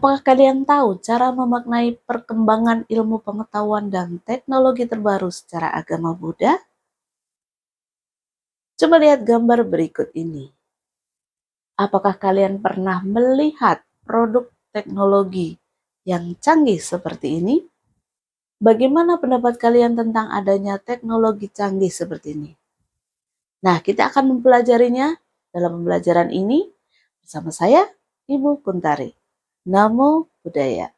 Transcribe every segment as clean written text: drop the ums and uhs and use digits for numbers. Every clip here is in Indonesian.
Apakah kalian tahu cara memaknai perkembangan ilmu pengetahuan dan teknologi terbaru secara agama Buddha? Coba lihat gambar berikut ini. Apakah kalian pernah melihat produk teknologi yang canggih seperti ini? Bagaimana pendapat kalian tentang adanya teknologi canggih seperti ini? Nah, kita akan mempelajarinya dalam pembelajaran ini bersama saya, Ibu Kuntari. Namo Buddhaya.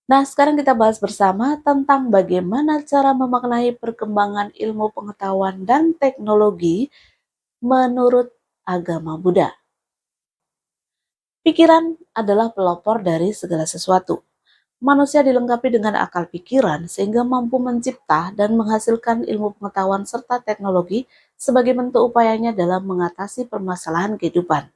Nah, sekarang kita bahas bersama tentang bagaimana cara memaknai perkembangan ilmu pengetahuan dan teknologi menurut agama Buddha. Pikiran adalah pelopor dari segala sesuatu. Manusia dilengkapi dengan akal pikiran sehingga mampu mencipta dan menghasilkan ilmu pengetahuan serta teknologi sebagai bentuk upayanya dalam mengatasi permasalahan kehidupan.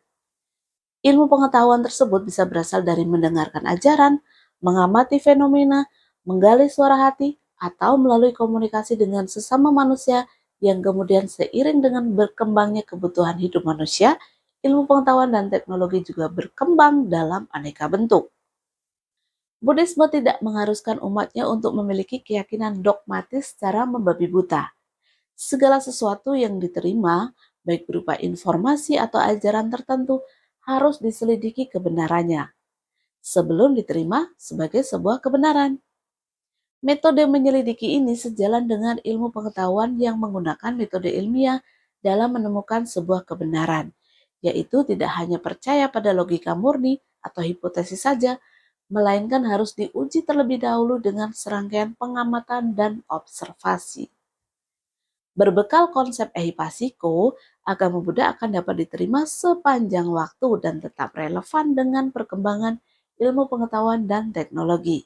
Ilmu pengetahuan tersebut bisa berasal dari mendengarkan ajaran, mengamati fenomena, menggali suara hati, atau melalui komunikasi dengan sesama manusia yang kemudian seiring dengan berkembangnya kebutuhan hidup manusia, ilmu pengetahuan dan teknologi juga berkembang dalam aneka bentuk. Buddhisme tidak mengharuskan umatnya untuk memiliki keyakinan dogmatis secara membabi buta. Segala sesuatu yang diterima, baik berupa informasi atau ajaran tertentu, harus diselidiki kebenarannya sebelum diterima sebagai sebuah kebenaran. Metode menyelidiki ini sejalan dengan ilmu pengetahuan yang menggunakan metode ilmiah dalam menemukan sebuah kebenaran, yaitu tidak hanya percaya pada logika murni atau hipotesis saja, melainkan harus diuji terlebih dahulu dengan serangkaian pengamatan dan observasi. Berbekal konsep ehipasiko, agama Buddha akan dapat diterima sepanjang waktu dan tetap relevan dengan perkembangan ilmu pengetahuan dan teknologi.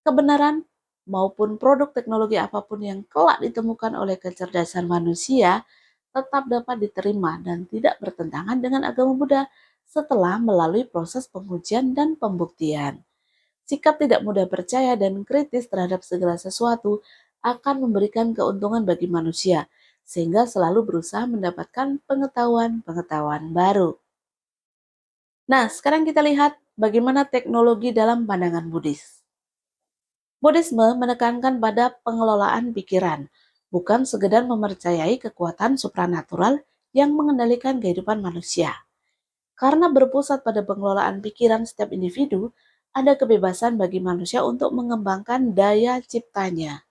Kebenaran maupun produk teknologi apapun yang kelak ditemukan oleh kecerdasan manusia tetap dapat diterima dan tidak bertentangan dengan agama Buddha setelah melalui proses pengujian dan pembuktian. Sikap tidak mudah percaya dan kritis terhadap segala sesuatu akan memberikan keuntungan bagi manusia, sehingga selalu berusaha mendapatkan pengetahuan-pengetahuan baru. Nah, sekarang kita lihat bagaimana teknologi dalam pandangan Buddhis. Buddhisme menekankan pada pengelolaan pikiran, bukan sekedar mempercayai kekuatan supranatural yang mengendalikan kehidupan manusia. Karena berpusat pada pengelolaan pikiran setiap individu, ada kebebasan bagi manusia untuk mengembangkan daya ciptanya.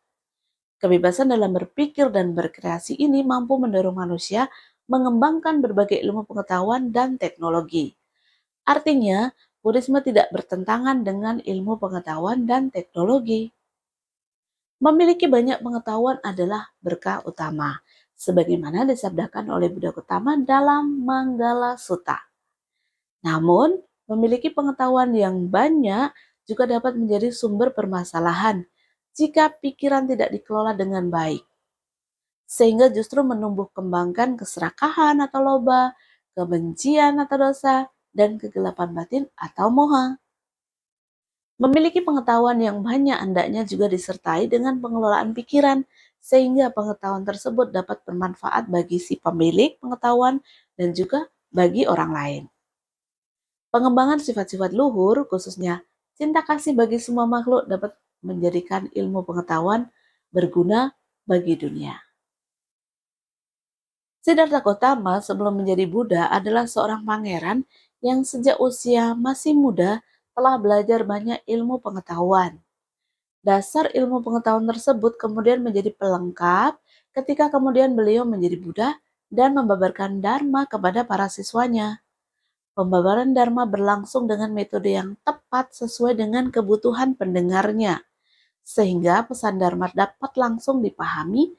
Kebebasan dalam berpikir dan berkreasi ini mampu mendorong manusia mengembangkan berbagai ilmu pengetahuan dan teknologi. Artinya, Buddhisme tidak bertentangan dengan ilmu pengetahuan dan teknologi. Memiliki banyak pengetahuan adalah berkah utama, sebagaimana disabdakan oleh Buddha Gautama dalam Manggala Sutta. Namun, memiliki pengetahuan yang banyak juga dapat menjadi sumber permasalahan jika pikiran tidak dikelola dengan baik, sehingga justru menumbuh kembangkan keserakahan atau loba, kebencian atau dosa, dan kegelapan batin atau moha. Memiliki pengetahuan yang banyak hendaknya juga disertai dengan pengelolaan pikiran, sehingga pengetahuan tersebut dapat bermanfaat bagi si pemilik pengetahuan dan juga bagi orang lain. Pengembangan sifat-sifat luhur, khususnya cinta kasih bagi semua makhluk, dapat menjadikan ilmu pengetahuan berguna bagi dunia. Siddhartha Gautama sebelum menjadi Buddha adalah seorang pangeran yang sejak usia masih muda telah belajar banyak ilmu pengetahuan. Dasar ilmu pengetahuan tersebut kemudian menjadi pelengkap ketika kemudian beliau menjadi Buddha dan membabarkan Dharma kepada para siswanya. Pembabaran Dharma berlangsung dengan metode yang tepat sesuai dengan kebutuhan pendengarnya, sehingga pesan Dharma dapat langsung dipahami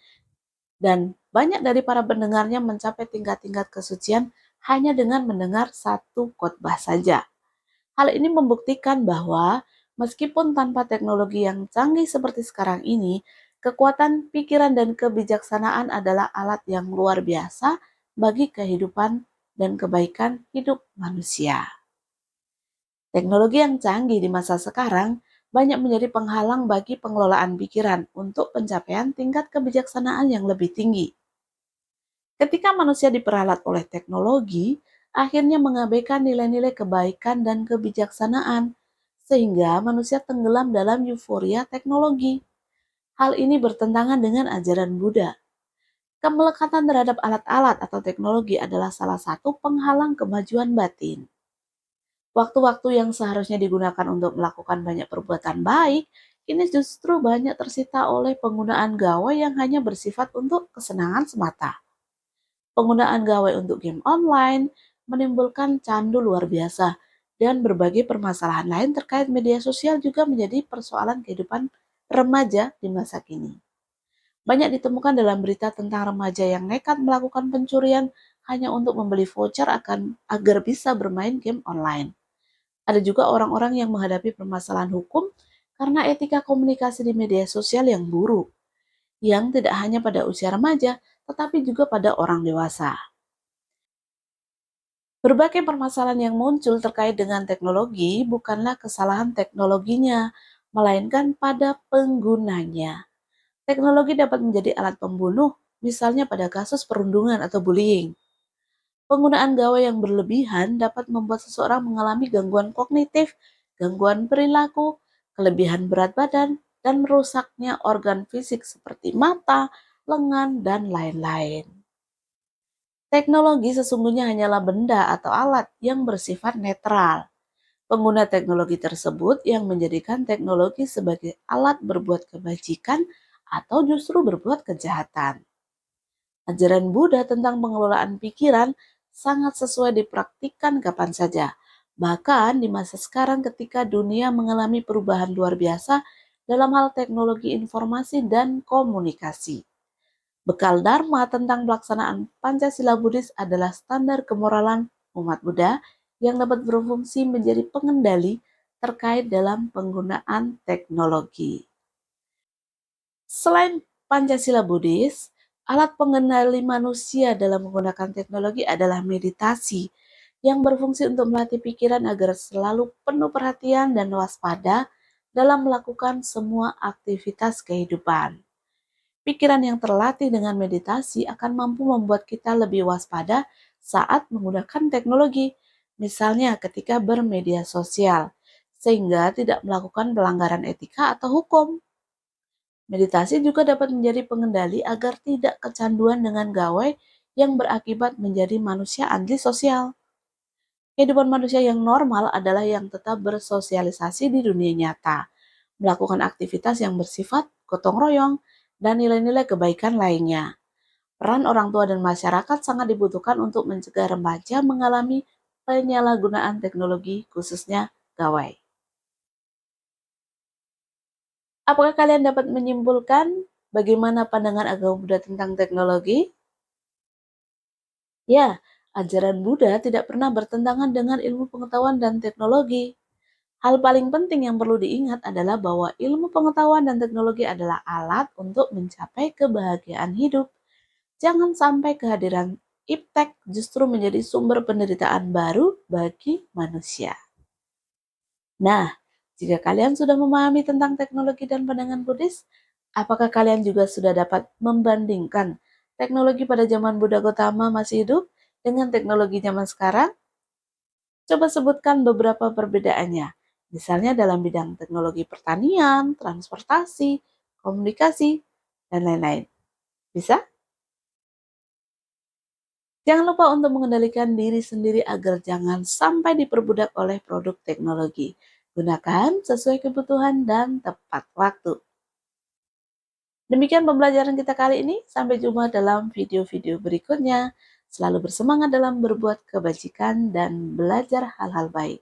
dan banyak dari para pendengarnya mencapai tingkat-tingkat kesucian hanya dengan mendengar satu khotbah saja. Hal ini membuktikan bahwa meskipun tanpa teknologi yang canggih seperti sekarang ini, kekuatan pikiran dan kebijaksanaan adalah alat yang luar biasa bagi kehidupan dan kebaikan hidup manusia. Teknologi yang canggih di masa sekarang banyak menjadi penghalang bagi pengelolaan pikiran untuk pencapaian tingkat kebijaksanaan yang lebih tinggi. Ketika manusia diperalat oleh teknologi, akhirnya mengabaikan nilai-nilai kebaikan dan kebijaksanaan, sehingga manusia tenggelam dalam euforia teknologi. Hal ini bertentangan dengan ajaran Buddha. Kemelekatan terhadap alat-alat atau teknologi adalah salah satu penghalang kemajuan batin. Waktu-waktu yang seharusnya digunakan untuk melakukan banyak perbuatan baik, kini justru banyak tersita oleh penggunaan gawai yang hanya bersifat untuk kesenangan semata. Penggunaan gawai untuk game online menimbulkan candu luar biasa, dan berbagai permasalahan lain terkait media sosial juga menjadi persoalan kehidupan remaja di masa kini. Banyak ditemukan dalam berita tentang remaja yang nekat melakukan pencurian hanya untuk membeli voucher agar bisa bermain game online. Ada juga orang-orang yang menghadapi permasalahan hukum karena etika komunikasi di media sosial yang buruk, yang tidak hanya pada usia remaja, tetapi juga pada orang dewasa. Berbagai permasalahan yang muncul terkait dengan teknologi bukanlah kesalahan teknologinya, melainkan pada penggunanya. Teknologi dapat menjadi alat pembunuh, misalnya pada kasus perundungan atau bullying. Penggunaan gawai yang berlebihan dapat membuat seseorang mengalami gangguan kognitif, gangguan perilaku, kelebihan berat badan, dan merusaknya organ fisik seperti mata, lengan, dan lain-lain. Teknologi sesungguhnya hanyalah benda atau alat yang bersifat netral. Pengguna teknologi tersebut yang menjadikan teknologi sebagai alat berbuat kebajikan atau justru berbuat kejahatan. Ajaran Buddha tentang pengelolaan pikiran sangat sesuai dipraktikkan kapan saja. Bahkan di masa sekarang ketika dunia mengalami perubahan luar biasa dalam hal teknologi informasi dan komunikasi. Bekal Dharma tentang pelaksanaan Pancasila Buddhis adalah standar kemoralan umat Buddha yang dapat berfungsi menjadi pengendali terkait dalam penggunaan teknologi. Selain Pancasila Buddhis, alat pengendali manusia dalam menggunakan teknologi adalah meditasi yang berfungsi untuk melatih pikiran agar selalu penuh perhatian dan waspada dalam melakukan semua aktivitas kehidupan. Pikiran yang terlatih dengan meditasi akan mampu membuat kita lebih waspada saat menggunakan teknologi, misalnya ketika bermedia sosial, sehingga tidak melakukan pelanggaran etika atau hukum. Meditasi juga dapat menjadi pengendali agar tidak kecanduan dengan gawai yang berakibat menjadi manusia antisosial. Kehidupan manusia yang normal adalah yang tetap bersosialisasi di dunia nyata, melakukan aktivitas yang bersifat gotong royong, dan nilai-nilai kebaikan lainnya. Peran orang tua dan masyarakat sangat dibutuhkan untuk mencegah remaja mengalami penyalahgunaan teknologi, khususnya gawai. Apakah kalian dapat menyimpulkan bagaimana pandangan agama Buddha tentang teknologi? Ya, ajaran Buddha tidak pernah bertentangan dengan ilmu pengetahuan dan teknologi. Hal paling penting yang perlu diingat adalah bahwa ilmu pengetahuan dan teknologi adalah alat untuk mencapai kebahagiaan hidup. Jangan sampai kehadiran iptek justru menjadi sumber penderitaan baru bagi manusia. Nah, jika kalian sudah memahami tentang teknologi dan pandangan Buddhis, apakah kalian juga sudah dapat membandingkan teknologi pada zaman Buddha Gotama masih hidup dengan teknologi zaman sekarang? Coba sebutkan beberapa perbedaannya, misalnya dalam bidang teknologi pertanian, transportasi, komunikasi, dan lain-lain. Bisa? Jangan lupa untuk mengendalikan diri sendiri agar jangan sampai diperbudak oleh produk teknologi. Gunakan sesuai kebutuhan dan tepat waktu. Demikian pembelajaran kita kali ini. Sampai jumpa dalam video-video berikutnya. Selalu bersemangat dalam berbuat kebajikan dan belajar hal-hal baik.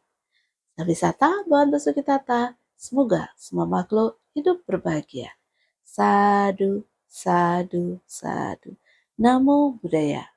Wisata Bantu Sukitata. Semoga semua makhluk hidup berbahagia. Sadu, sadu, sadu. Namo Buddhaya.